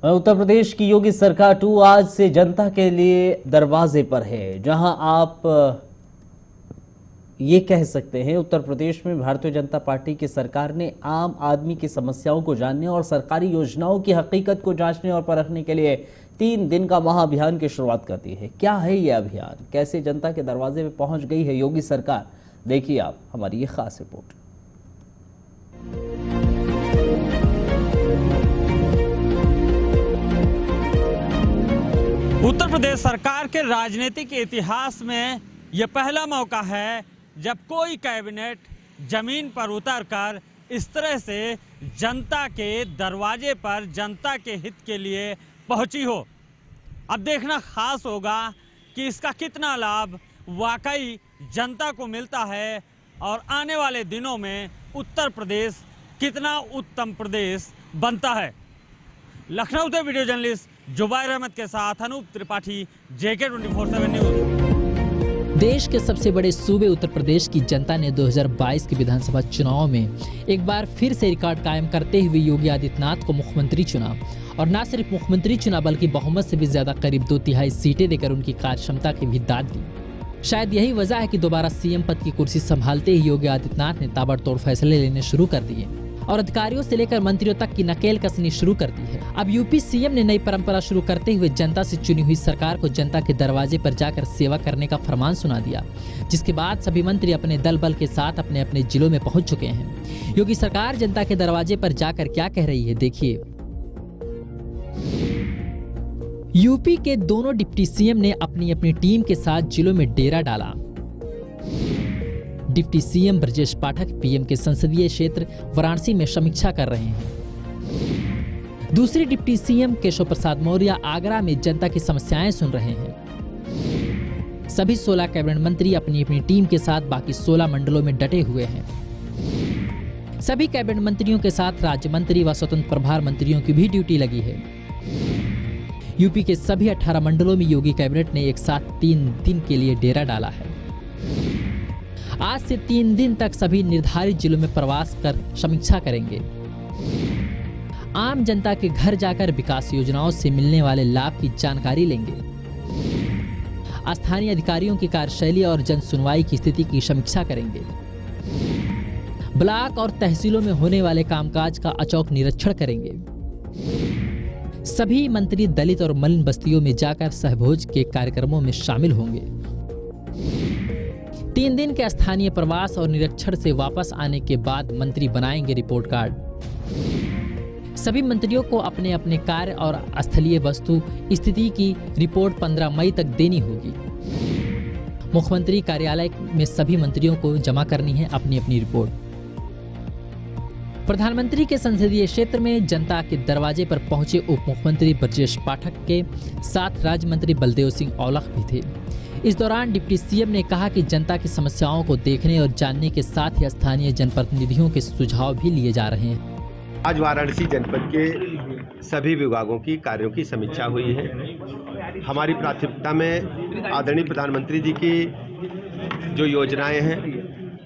उत्तर प्रदेश की योगी सरकार 2 आज से जनता के लिए दरवाजे पर है, जहां आप ये कह सकते हैं उत्तर प्रदेश में भारतीय जनता पार्टी की सरकार ने आम आदमी की समस्याओं को जानने और सरकारी योजनाओं की हकीकत को जांचने और परखने के लिए 3 दिन का महाअभियान की शुरुआत कर दी है। क्या है ये अभियान, कैसे जनता के दरवाजे पे पहुंच गई है योगी सरकार, देखिए आप हमारी ये खास रिपोर्ट। उत्तर प्रदेश सरकार के राजनीतिक इतिहास में यह पहला मौका है जब कोई कैबिनेट जमीन पर उतरकर इस तरह से जनता के दरवाजे पर जनता के हित के लिए पहुंची हो। अब देखना खास होगा कि इसका कितना लाभ वाकई जनता को मिलता है और आने वाले दिनों में उत्तर प्रदेश कितना उत्तम प्रदेश बनता है। लखनऊ से वीडियो जर्नलिस्ट जुबैर अहमद के साथ अनूप त्रिपाठी, JK 24/7 न्यूज। देश के सबसे बड़े सूबे उत्तर प्रदेश की जनता ने 2022 के विधानसभा चुनाव में एक बार फिर से रिकॉर्ड कायम करते हुए योगी आदित्यनाथ को मुख्यमंत्री चुना और न सिर्फ मुख्यमंत्री चुना बल्कि बहुमत से भी ज्यादा करीब 2/3 सीटें देकर उनकी कार्यक्षमता की भी दाद दी। शायद यही वजह है कि दोबारा सीएम पद की कुर्सी संभालते ही योगी आदित्यनाथ ने ताबड़तोड़ फैसले लेने शुरू कर दिए और अधिकारियों से लेकर मंत्रियों तक की नकेल कसनी शुरू कर दी है। अब यूपी सीएम ने नई परंपरा शुरू करते हुए जनता से चुनी हुई सरकार को जनता के दरवाजे पर जाकर सेवा करने का फरमान सुना दिया, जिसके बाद सभी मंत्री अपने दल बल के साथ अपने अपने जिलों में पहुंच चुके हैं। योगी सरकार जनता के दरवाजे पर जाकर क्या कह रही है, देखिए। यूपी के दोनों डिप्टी सीएम ने अपनी अपनी टीम के साथ जिलों में डेरा डाला। Deputy CM Brajesh Pathak PM के संसदीय क्षेत्र वाराणसी में समीक्षा कर रहे हैं। दूसरी डिप्टी सीएम केशव प्रसाद मौर्य आगरा में जनता की समस्याएं सुन रहे हैं। सभी 16 कैबिनेट मंत्री अपनी अपनी टीम के साथ बाकी 16 मंडलों में डटे हुए हैं। सभी कैबिनेट मंत्रियों के साथ राज्य मंत्री व स्वतंत्र प्रभार मंत्रियों की भी ड्यूटी लगी है। यूपी के सभी 18 मंडलों में योगी कैबिनेट ने एक साथ 3 दिन के लिए डेरा डाला है। आज से 3 दिन तक सभी निर्धारित जिलों में प्रवास कर समीक्षा करेंगे। आम जनता के घर जाकर विकास योजनाओं से मिलने वाले लाभ की जानकारी लेंगे। स्थानीय अधिकारियों की कार्यशैली और जन सुनवाई की स्थिति की समीक्षा करेंगे। ब्लॉक और तहसीलों में होने वाले कामकाज का अचूक निरीक्षण करेंगे। सभी मंत्री दलित और मलिन बस्तियों में जाकर सहभोज के कार्यक्रमों में शामिल होंगे। 3 दिन के स्थानीय प्रवास और निरीक्षण से वापस आने के बाद मंत्री बनाएंगे रिपोर्ट कार्ड। सभी मंत्रियों को अपने अपने कार्य और स्थलीय वस्तु स्थिति की रिपोर्ट 15 मई तक देनी होगी। मुख्यमंत्री कार्यालय में सभी मंत्रियों को जमा करनी है अपनी अपनी रिपोर्ट। प्रधानमंत्री के संसदीय क्षेत्र में जनता के दरवाजे पर पहुंचे उप मुख्यमंत्री ब्रजेश पाठक के साथ राज्य मंत्री बलदेव सिंह औलख भी थे। इस दौरान डिप्टी सीएम ने कहा कि जनता की समस्याओं को देखने और जानने के साथ ही स्थानीय जनप्रतिनिधियों के सुझाव भी लिए जा रहे हैं। आज वाराणसी जनपद के सभी विभागों की कार्यों की समीक्षा हुई है। हमारी प्राथमिकता में आदरणीय प्रधानमंत्री जी की जो योजनाएं हैं,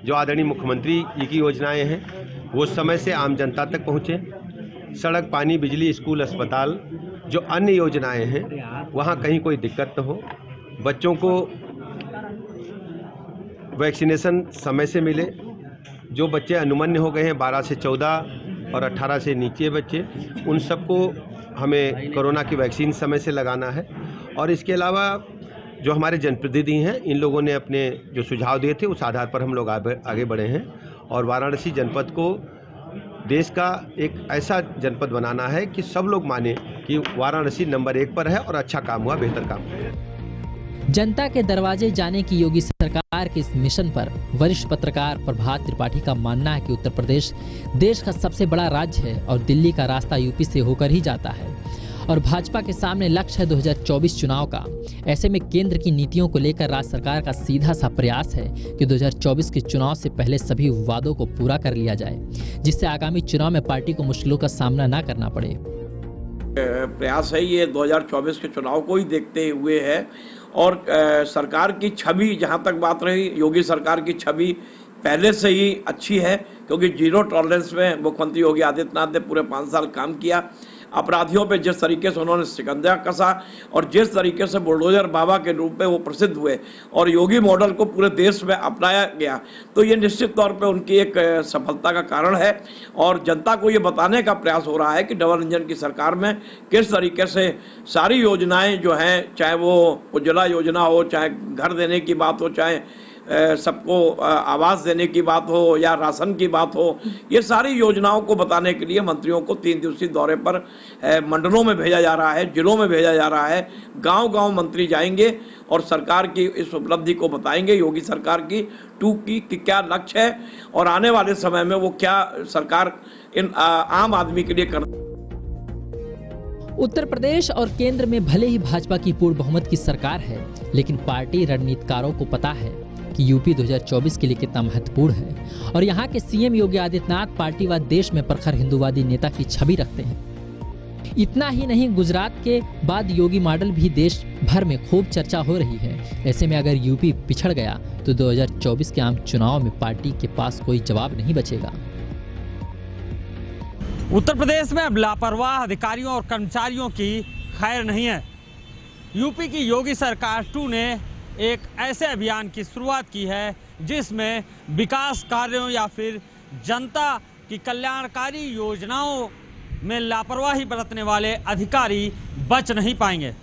जो आदरणीय मुख्यमंत्री जी की योजनाएं हैं, वो समय से आम जनता तक पहुँचे। सड़क, पानी, बिजली, स्कूल, अस्पताल, जो अन्य योजनाएं हैं वहाँ कहीं कोई दिक्कत न हो। बच्चों को वैक्सीनेशन समय से मिले। जो बच्चे अनुमन्य हो गए हैं 12 से 14 और 18 से नीचे बच्चे, उन सबको हमें कोरोना की वैक्सीन समय से लगाना है। और इसके अलावा जो हमारे जनप्रतिनिधि हैं, इन लोगों ने अपने जो सुझाव दिए थे उस आधार पर हम लोग आगे बढ़े हैं और वाराणसी जनपद को देश का एक ऐसा जनपद बनाना है कि सब लोग माने कि वाराणसी नंबर 1 पर है और अच्छा काम हुआ, बेहतर काम हुआ। जनता के दरवाजे जाने की योगी सरकार के इस मिशन पर वरिष्ठ पत्रकार प्रभात त्रिपाठी का मानना है कि उत्तर प्रदेश देश का सबसे बड़ा राज्य है और दिल्ली का रास्ता यूपी से होकर ही जाता है और भाजपा के सामने लक्ष्य है 2024 चुनाव का। ऐसे में केंद्र की नीतियों को लेकर राज्य सरकार का सीधा सा प्रयास है कि 2024 के चुनाव से पहले सभी वादों को पूरा कर लिया जाए, जिससे आगामी चुनाव में पार्टी को मुश्किलों का सामना न करना पड़े। प्रयास है ये 2024 के चुनाव को ही देखते हुए है और सरकार की छवि, जहाँ तक बात रही, योगी सरकार की छवि पहले से ही अच्छी है क्योंकि जीरो टॉलरेंस में मुख्यमंत्री योगी आदित्यनाथ ने पूरे 5 साल काम किया। अपराधियों पे जिस तरीके से उन्होंने शिकंजा कसा और जिस तरीके से बुलडोजर बाबा के रूप में वो प्रसिद्ध हुए और योगी मॉडल को पूरे देश में अपनाया गया, तो ये निश्चित तौर पे उनकी एक सफलता का कारण है। और जनता को ये बताने का प्रयास हो रहा है कि डबल इंजन की सरकार में किस तरीके से सारी योजनाएं जो हैं, चाहे वो उज्ज्वला योजना हो, चाहे घर देने की बात हो, चाहे सबको आवास देने की बात हो या राशन की बात हो, ये सारी योजनाओं को बताने के लिए मंत्रियों को 3 दिवसीय दौरे पर मंडलों में भेजा जा रहा है, जिलों में भेजा जा रहा है। गांव-गांव मंत्री जाएंगे और सरकार की इस उपलब्धि को बताएंगे, योगी सरकार की 2 की क्या लक्ष्य है और आने वाले समय में वो क्या सरकार इन आम आदमी के लिए कर। उत्तर प्रदेश और केंद्र में भले ही भाजपा की पूर्ण बहुमत की सरकार है, लेकिन पार्टी रणनीतिकारों को पता है कि यूपी 2024 के लिए कितना महत्वपूर्ण है और यहाँ के सीएम योगी आदित्यनाथ पार्टी व देश में प्रखर हिंदूवादी नेता की छवि रखते हैं। इतना ही नहीं, गुजरात के बाद योगी मॉडल भी देश भर में खूब चर्चा हो रही है। ऐसे में अगर यूपी पिछड़ गया तो 2024 के आम चुनाव में पार्टी के पास कोई जवाब नहीं बचेगा। उत्तर प्रदेश में अब लापरवाह अधिकारियों और कर्मचारियों की खैर नहीं है। यूपी की योगी सरकार 2 ने एक ऐसे अभियान की शुरुआत की है जिसमें विकास कार्यों या फिर जनता की कल्याणकारी योजनाओं में लापरवाही बरतने वाले अधिकारी बच नहीं पाएंगे।